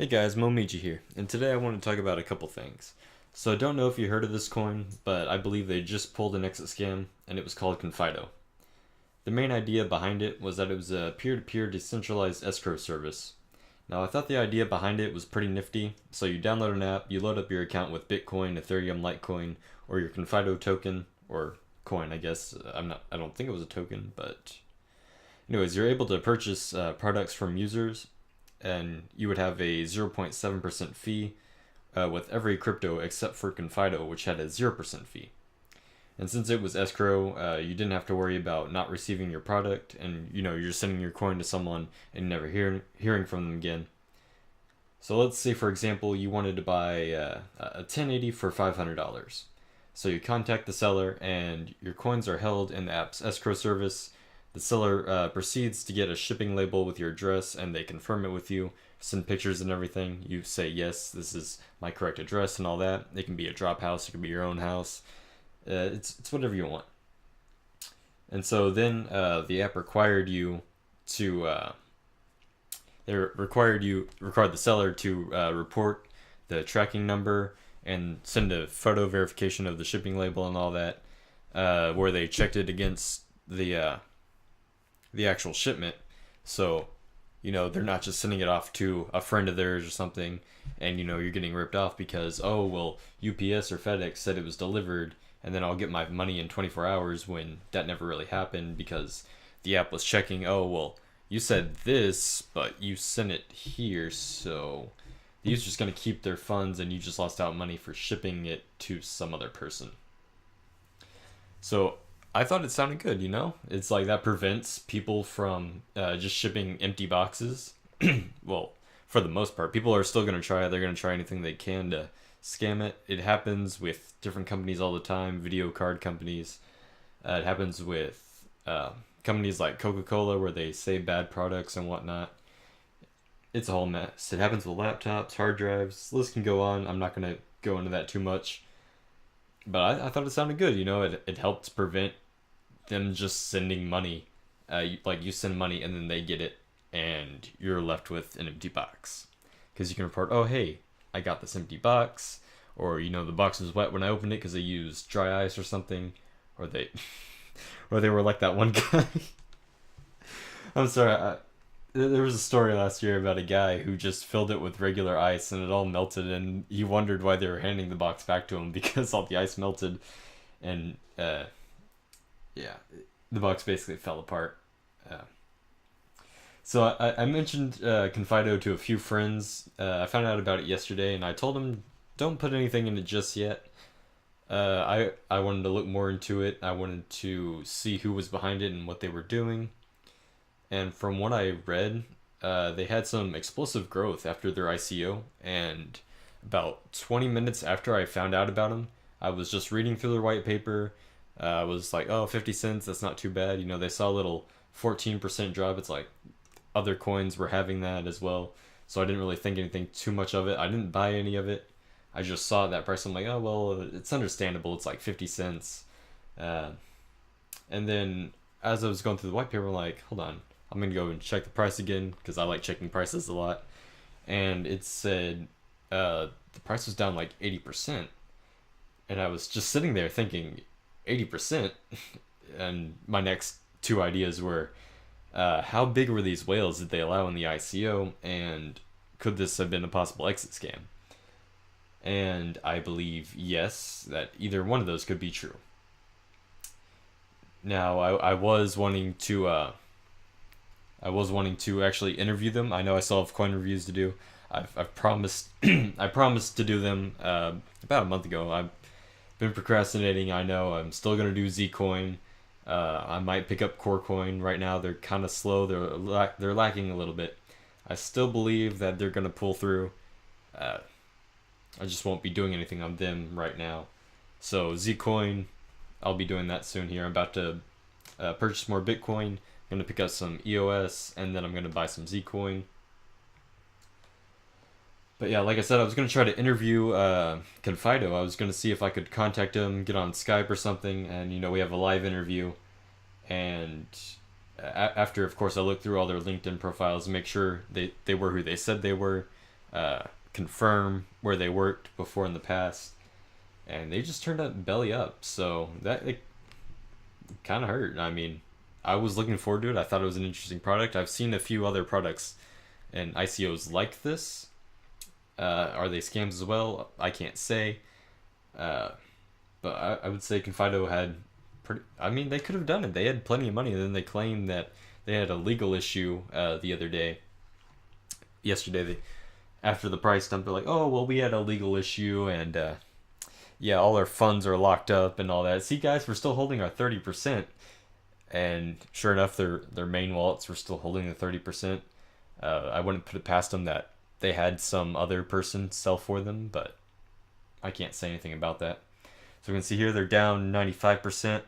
Hey guys, Momiji here, and today I want to talk about a couple things. So I don't know if you heard of this coin, but I believe they just pulled an exit scam, and it was called Confido. The main idea behind it was that it was a peer-to-peer decentralized escrow service. Now I thought the idea behind it was pretty nifty, so you download an app, you load up your account with Bitcoin, Ethereum, Litecoin, or your Confido token, or coin I guess, I don't think it was a token, but anyways, you're able to purchase products from users and you would have a 0.7% fee with every crypto except for Confido, which had a 0% fee. And since it was escrow, you didn't have to worry about not receiving your product, and you're just sending your coin to someone and never hearing from them again. So let's say, for example, you wanted to buy a 1080 for $500. So you contact the seller, and your coins are held in the app's escrow service. The seller proceeds to get a shipping label with your address, and they confirm it with you, send pictures and everything. You say, yes, this is my correct address and all that. It can be a drop house, it can be your own house. It's whatever you want. And so then the app required you to, required the seller to report the tracking number and send a photo verification of the shipping label and all that, where they checked it against the actual shipment. So, they're not just sending it off to a friend of theirs or something, and you're getting ripped off because, oh, well, UPS or FedEx said it was delivered, and then I'll get my money in 24 hours when that never really happened because the app was checking, oh, well, you said this, but you sent it here, so the user's going to keep their funds and you just lost out money for shipping it to some other person. So I thought it sounded good, It's like that prevents people from just shipping empty boxes. Well, for the most part, people are still going to try it. They're going to try anything they can to scam it. It happens with different companies all the time, video card companies. It happens with companies like Coca-Cola where they say bad products and whatnot. It's a whole mess. It happens with laptops, hard drives. The list can go on. I'm not going to go into that too much. But I thought it sounded good, it helps prevent them just sending money. Like you send money and then they get it and you're left with an empty box. Because you can report, oh, hey, I got this empty box. Or, the box was wet when I opened it because they used dry ice or something. Or they, or they were like that one guy. I'm sorry, there was a story last year about a guy who just filled it with regular ice and it all melted, and he wondered why they were handing the box back to him because all the ice melted, and yeah, the box basically fell apart. So I mentioned Confido to a few friends. I found out about it yesterday, and I told them don't put anything in it just yet. I wanted to look more into it. I wanted to see who was behind it and what they were doing. And from what I read, they had some explosive growth after their ICO. And about 20 minutes after I found out about them, I was just reading through their white paper. I was like, oh, 50 cents, that's not too bad. They saw a little 14% drop. It's like other coins were having that as well. So I didn't really think anything too much of it. I didn't buy any of it. I just saw that price. I'm like, oh, well, it's understandable. It's like 50 cents. And then as I was going through the white paper, I'm like, hold on. I'm going to go and check the price again because I like checking prices a lot. And it said the price was down like 80%. And I was just sitting there thinking, 80%? And my next two ideas were, how big were these whales that they allow in the ICO? And could this have been a possible exit scam? And I believe, yes, that either one of those could be true. Now, I was wanting to actually interview them. I know I still have coin reviews to do. I've promised I promised to do them about a month ago. I've been procrastinating. I know I'm still gonna do Zcoin. I might pick up Corecoin. Right now they're kind of slow. They're lacking a little bit. I still believe that they're gonna pull through. I just won't be doing anything on them right now. So Zcoin, I'll be doing that soon here. I'm about to purchase more Bitcoin. I'm going to pick up some EOS, and then I'm going to buy some Zcoin. But yeah, like I said, I was going to try to interview Confido. I was going to see if I could contact him, get on Skype or something, and we have a live interview. And after, of course, I looked through all their LinkedIn profiles and make sure they were who they said they were. confirm where they worked before in the past, and they just turned up belly up. So that it kind of hurt. I mean, I was looking forward to it. I thought it was an interesting product. I've seen a few other products and ICOs like this. Are they scams as well? I can't say. But I would say Confido had pretty. I mean, they could have done it. They had plenty of money, and then they claimed that they had a legal issue the other day. Yesterday, after the price dump, they're like, "Oh, well, we had a legal issue, and yeah, all our funds are locked up and all that." See, guys, we're still holding our 30%, and sure enough, their main wallets were still holding the 30%. I wouldn't put it past them that they had some other person sell for them, but I can't say anything about that. So we can see here they're down 95%.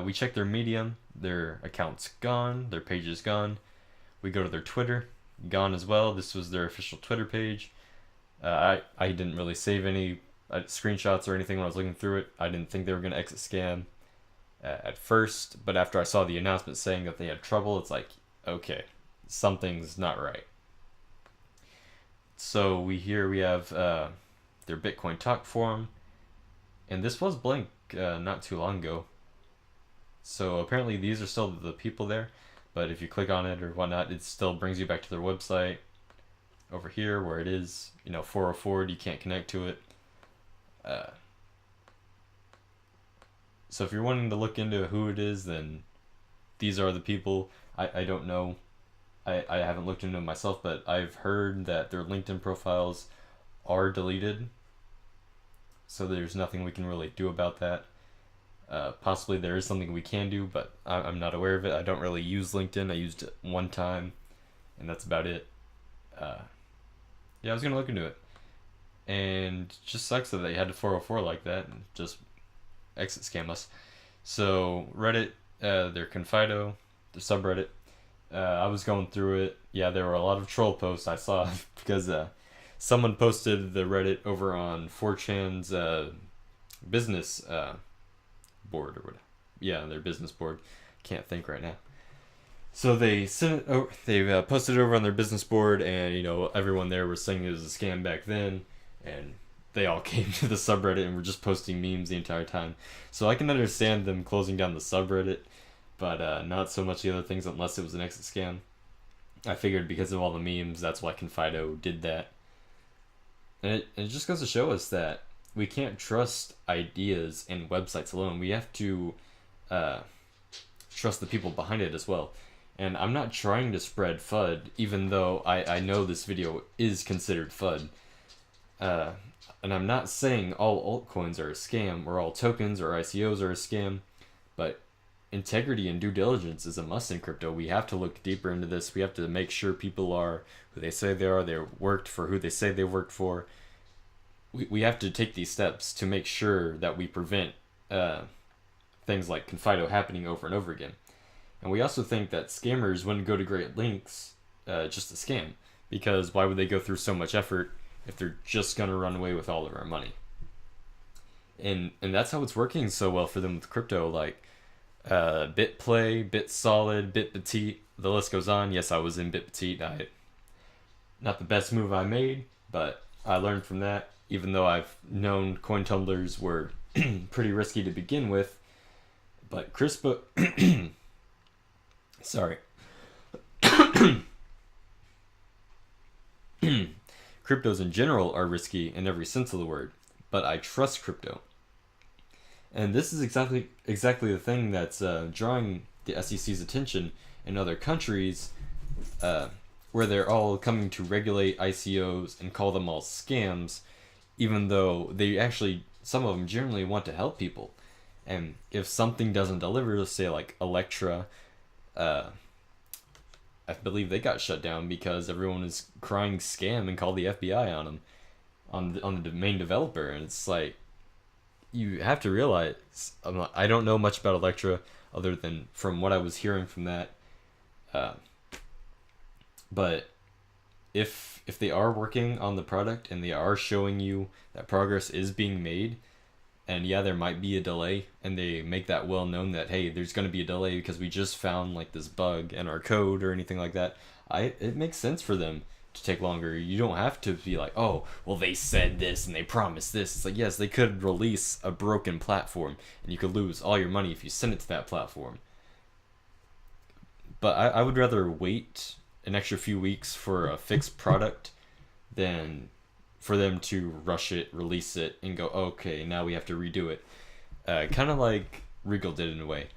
We check their Medium, their account's gone, their page is gone. We go to their Twitter, gone as well. This was their official Twitter page. I didn't really save any screenshots or anything when I was looking through it. I didn't think they were going to exit scam at first, but after I saw the announcement saying that they had trouble, it's like, okay, something's not right. So we have their Bitcoin talk forum, and this was blank not too long ago. So apparently these are still the people there, but if you click on it or whatnot, it still brings you back to their website over here where it is, 404, you can't connect to it. So if you're wanting to look into who it is, then these are the people. I don't know. I haven't looked into it myself, but I've heard that their LinkedIn profiles are deleted. So there's nothing we can really do about that. Possibly there is something we can do, but I'm not aware of it. I don't really use LinkedIn. I used it one time, and that's about it. Yeah, I was going to look into it. And it just sucks that they had to 404 like that and just exit scam us. So Reddit, their Confido, the subreddit, I was going through it. Yeah, there were a lot of troll posts I saw because someone posted the Reddit over on 4chan's business board or whatever. Yeah, their business board. Can't think right now. So they sent it. They posted it over on their business board, and everyone there was saying it was a scam back then, and they all came to the subreddit and were just posting memes the entire time. So I can understand them closing down the subreddit, but not so much the other things unless it was an exit scam. I figured because of all the memes, that's why Confido did that. And it just goes to show us that we can't trust ideas and websites alone. We have to trust the people behind it as well. And I'm not trying to spread FUD, even though I know this video is considered FUD. And I'm not saying all altcoins are a scam, or all tokens or ICOs are a scam, but integrity and due diligence is a must in crypto. We have to look deeper into this. We have to make sure people are who they say they are. They worked for who they say they worked for. We have to take these steps to make sure that we prevent things like Confido happening over and over again. And we also think that scammers wouldn't go to great lengths just to scam, because why would they go through so much effort if they're just going to run away with all of our money? And that's how it's working so well for them with crypto, like BitPlay, BitSolid, BitPetite, the list goes on. Yes, I was in BitPetite. Not the best move I made, but I learned from that, even though I've known coin tumblers were pretty risky to begin with. But sorry. Cryptos in general are risky in every sense of the word, but I trust crypto. And this is exactly the thing that's drawing the SEC's attention in other countries, where they're all coming to regulate ICOs and call them all scams, even though they actually, some of them generally want to help people. And if something doesn't deliver, let's say like Electra, I believe they got shut down because everyone is crying scam and called the FBI on them, on the main developer. And it's like, you have to realize, I don't know much about Electra other than from what I was hearing from that. But if they are working on the product and they are showing you that progress is being made, and yeah, there might be a delay, and they make that well known that, hey, there's going to be a delay because we just found like this bug in our code or anything like that, it makes sense for them to take longer. You don't have to be like, oh, well, they said this and they promised this. It's like, yes, they could release a broken platform and you could lose all your money if you send it to that platform. But I would rather wait an extra few weeks for a fixed product than for them to rush it, release it, and go, okay, now we have to redo it. Kind of like Regal did in a way.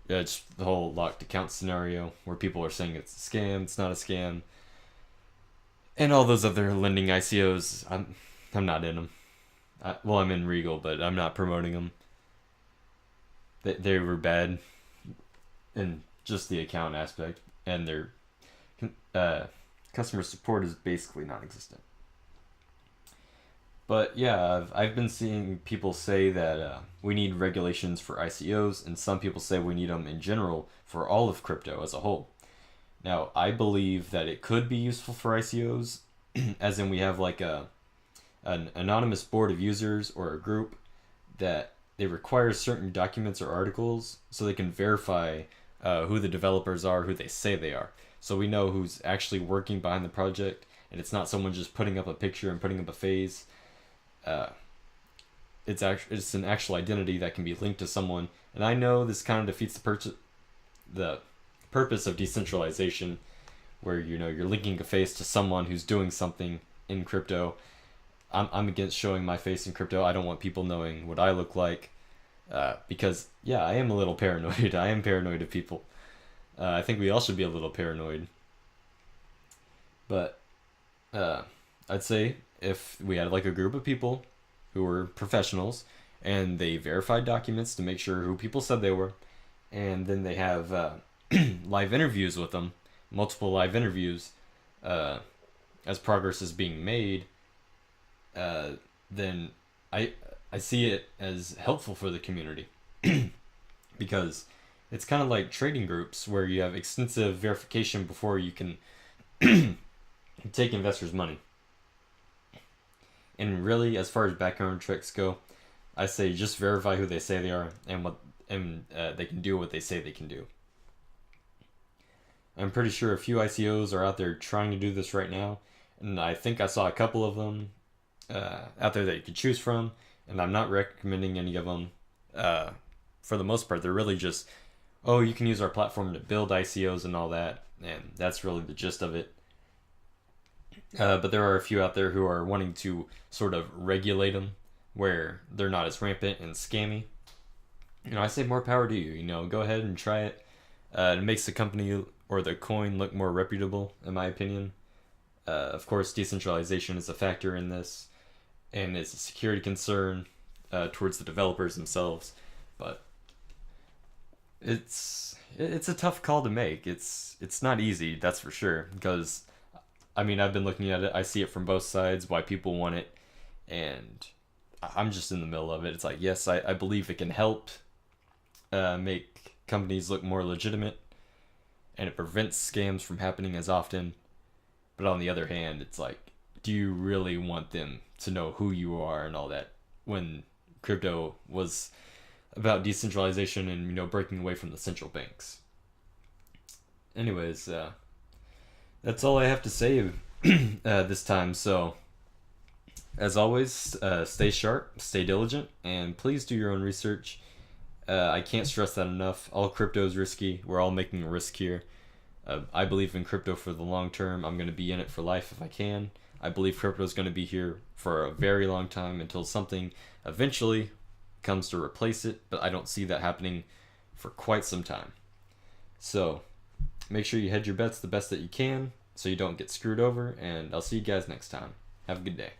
It's the whole locked account scenario where people are saying it's a scam, it's not a scam. And all those other lending ICOs, I'm not in them. Well, I'm in Regal, but I'm not promoting them. They were bad in just the account aspect, and their customer support is basically non-existent. But yeah, I've been seeing people say that we need regulations for ICOs, and some people say we need them in general for all of crypto as a whole. Now, I believe that it could be useful for ICOs, as in we have like an anonymous board of users or a group that they require certain documents or articles so they can verify who the developers are, who they say they are. So we know who's actually working behind the project, and it's not someone just putting up a picture and putting up a phase. It's an actual identity that can be linked to someone. And I know this kind of defeats the purpose of decentralization, where you're linking a face to someone who's doing something in crypto. I'm against showing my face in crypto. I don't want people knowing what I look like, because yeah, I am a little paranoid. I am paranoid of people. I think we all should be a little paranoid. But I'd say if we had like a group of people who were professionals and they verified documents to make sure who people said they were, and then they have live interviews with them, multiple live interviews, as progress is being made, then I see it as helpful for the community because it's kind of like trading groups where you have extensive verification before you can take investors' money. And really, as far as background checks go, I say just verify who they say they are and they can do what they say they can do. I'm pretty sure a few ICOs are out there trying to do this right now, and I think I saw a couple of them out there that you could choose from, and I'm not recommending any of them. For the most part, they're really just, oh, you can use our platform to build ICOs and all that, and that's really the gist of it. But there are a few out there who are wanting to sort of regulate them where they're not as rampant and scammy. I say more power to you. Go ahead and try it. It makes the company or the coin look more reputable, in my opinion. Of course, decentralization is a factor in this, and it's a security concern towards the developers themselves. But it's a tough call to make. It's not easy, that's for sure, because I've been looking at it. I see it from both sides, why people want it, and I'm just in the middle of it. It's like, yes, I believe it can help make companies look more legitimate, and it prevents scams from happening as often. But on the other hand, it's like, do you really want them to know who you are and all that when crypto was about decentralization and breaking away from the central banks? Anyways, that's all I have to say this time. So, as always, stay sharp, stay diligent, and please do your own research. I can't stress that enough. All crypto is risky. We're all making a risk here. I believe in crypto for the long term. I'm going to be in it for life if I can. I believe crypto is going to be here for a very long time until something eventually comes to replace it, but I don't see that happening for quite some time. So, make sure you hedge your bets the best that you can so you don't get screwed over, and I'll see you guys next time. Have a good day.